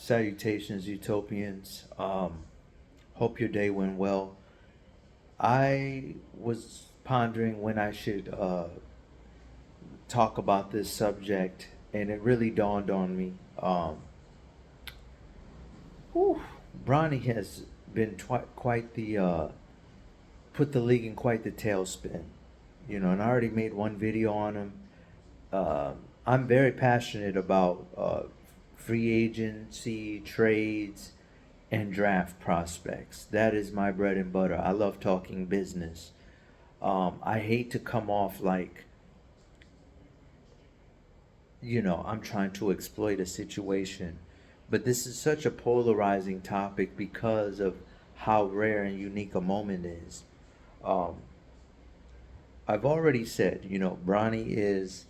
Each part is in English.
Salutations, Utopians. Hope your day went well. I was pondering when I should talk about this subject, and it really dawned on me. Whew, Bronny has been quite the put the league in quite the tailspin, and I already made one video on him. Uh, I'm very passionate about free agency, trades, and draft prospects. That is my bread and butter. I love talking business. I hate to come off like, I'm trying to exploit a situation. But this is such a polarizing topic because of how rare and unique a moment is. Um, I've already said, Bronny is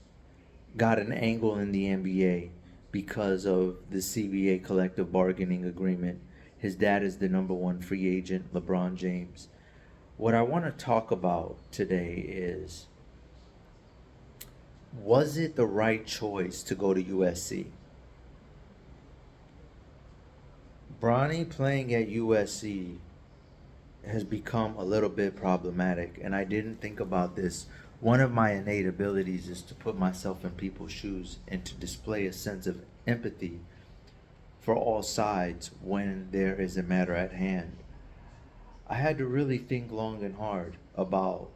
got an angle in the NBA because of the CBA collective bargaining agreement. His dad is the number one free agent, LeBron James. What I want to talk about today is, was it the right choice to go to USC? Bronny playing at USC has become a little bit problematic, and I didn't think about this. One of my innate abilities is to put myself in people's shoes and to display a sense of empathy for all sides when there is a matter at hand. I had to really think long and hard about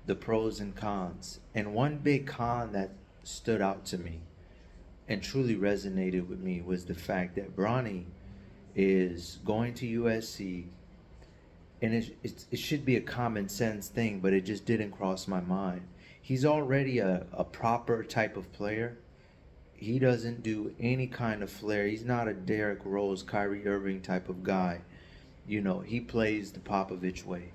the pros and cons, and one big con that stood out to me and truly resonated with me was the fact that Bronny is going to USC, and it should be a common sense thing, but it just didn't cross my mind. He's already a proper type of player. He doesn't do any kind of flair. He's not a Derrick Rose, Kyrie Irving type of guy. He plays the Popovich way.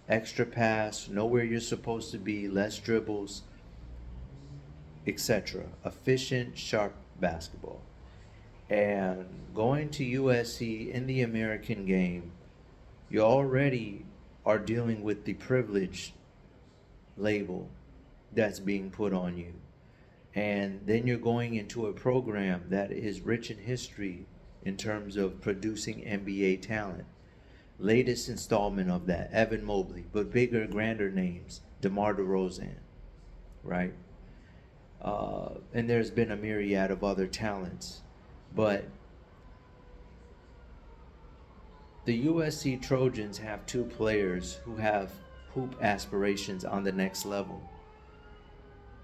Extra pass, know where you're supposed to be, less dribbles, etc. Efficient, sharp basketball. And going to USC in the American game, you already are dealing with the privilege label that's being put on you. And then you're going into a program that is rich in history in terms of producing NBA talent. Latest installment of that, Evan Mobley, but bigger, grander names, DeMar DeRozan, right? And there's been a myriad of other talents. But the USC Trojans have two players who have hoop aspirations on the next level.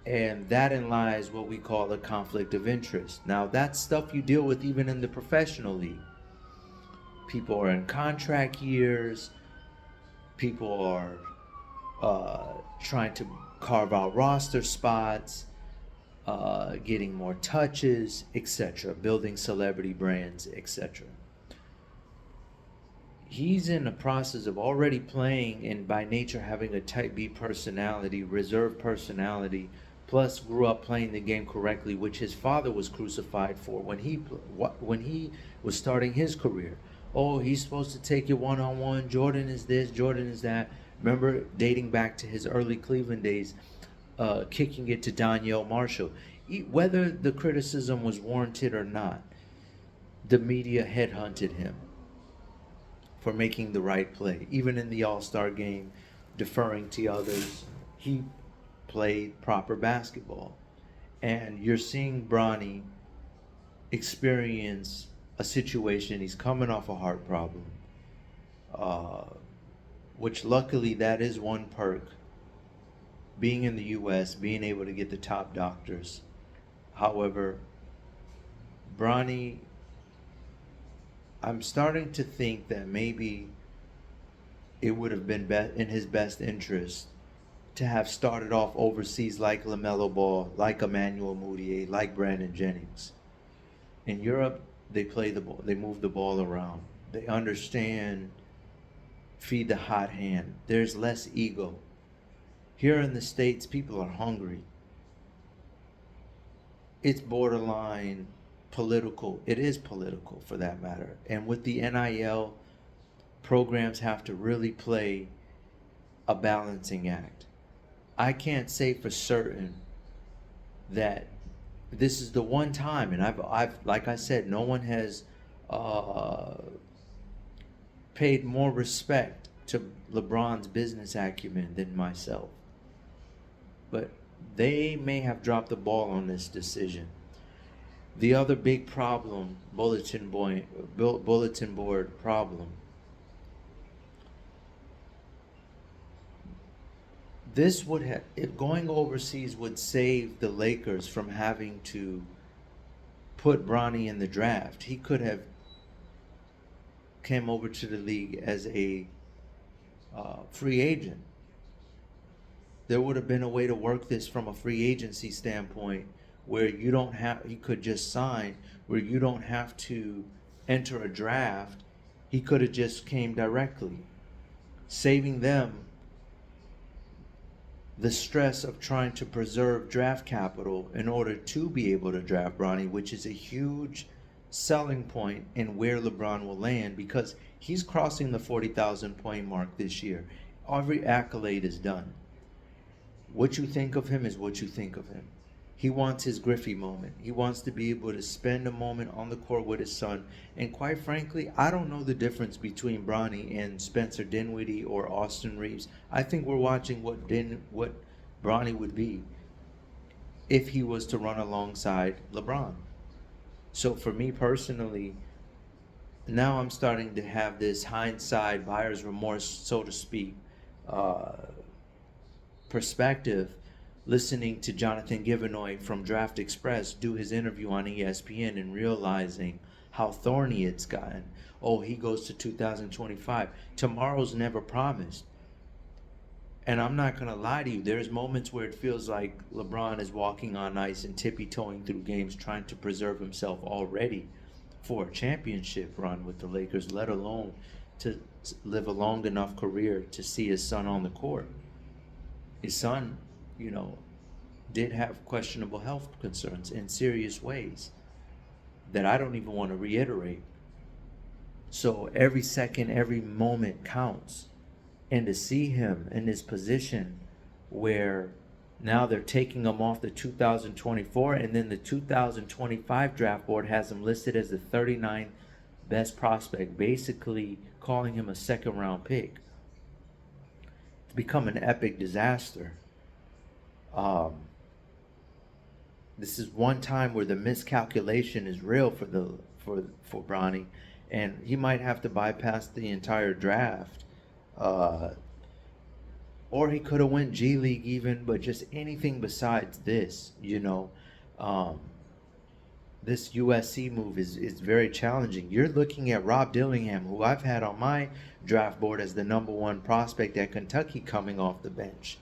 And therein lies what we call a conflict of interest. Now, that's stuff you deal with even in the professional league. People are in contract years. People are trying to carve out roster spots, getting more touches, etc., building celebrity brands, etc. He's in the process of already playing and by nature having a type B personality, reserved personality, plus grew up playing the game correctly, which his father was crucified for when he was starting his career. Oh, he's supposed to take you one-on-one. Jordan is this, Jordan is that. Remember, dating back to his early Cleveland days, kicking it to Donyell Marshall. Whether the criticism was warranted or not, the media headhunted him for making the right play. Even in the All-Star game, deferring to others, he played proper basketball. And you're seeing Bronny experience a situation. He's coming off a heart problem, which luckily that is one perk. Being in the U.S., being able to get the top doctors. However, Bronny, I'm starting to think that maybe it would have been in his best interest to have started off overseas like LaMelo Ball, like Emmanuel Mudiay, like Brandon Jennings. In Europe, they play the ball, they move the ball around. They understand feed the hot hand. There's less ego. Here in the States, people are hungry. It's borderline political. It is political for that matter. And with the NIL, programs have to really play a balancing act. I can't say for certain that this is the one time, and I've like I said, no one has uh, paid more respect to LeBron's business acumen than myself. But they may have dropped the ball on this decision. The other big problem, bulletin board problem, this would have, if going overseas would save the Lakers from having to put Bronny in the draft. He could have came over to the league as a free agent. There would have been a way to work this from a free agency standpoint where you don't have, he could just sign, where you don't have to enter a draft. He could have just came directly, saving them the stress of trying to preserve draft capital in order to be able to draft Bronny, which is a huge selling point in where LeBron will land, because he's crossing the 40,000 point mark this year. Every accolade is done. What you think of him is what you think of him. He wants his Griffey moment. He wants to be able to spend a moment on the court with his son. And quite frankly, I don't know the difference between Bronny and Spencer Dinwiddie or Austin Reeves. I think we're watching what Bronny would be if he was to run alongside LeBron. So for me personally, now I'm starting to have this hindsight, buyer's remorse, so to speak, perspective, listening to Jonathan Givenoy from Draft Express do his interview on ESPN and realizing how thorny it's gotten. Oh, he goes to 2025. Tomorrow's never promised. And I'm not going to lie to you, there's moments where it feels like LeBron is walking on ice and tippy-toeing through games trying to preserve himself already for a championship run with the Lakers, let alone to live a long enough career to see his son on the court. His son, did have questionable health concerns in serious ways that I don't even want to reiterate. So every second, every moment counts. And to see him in this position where now they're taking him off the 2024, and then the 2025 draft board has him listed as the 39th best prospect, basically calling him a second round pick. It's become an epic disaster. This is one time where the miscalculation is real for Bronny, and he might have to bypass the entire draft. Or he could have went G League even, but just anything besides this, this USC move is very challenging. You're looking at Rob Dillingham, who I've had on my draft board as the number one prospect at Kentucky, coming off the bench.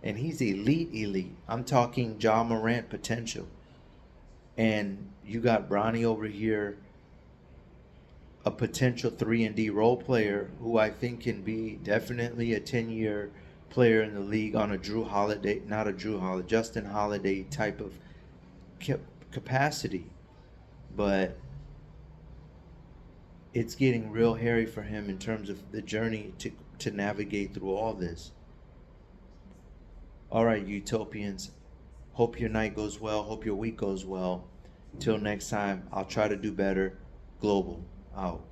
And he's elite. I'm talking Ja Morant potential. And you got Bronny over here, a potential 3-and-D role player who I think can be definitely a 10-year player in the league on a Justin Holiday type of capacity. But it's getting real hairy for him in terms of the journey to navigate through all this. All right, Utopians. Hope your night goes well. Hope your week goes well. Till next time, I'll try to do better. Global out.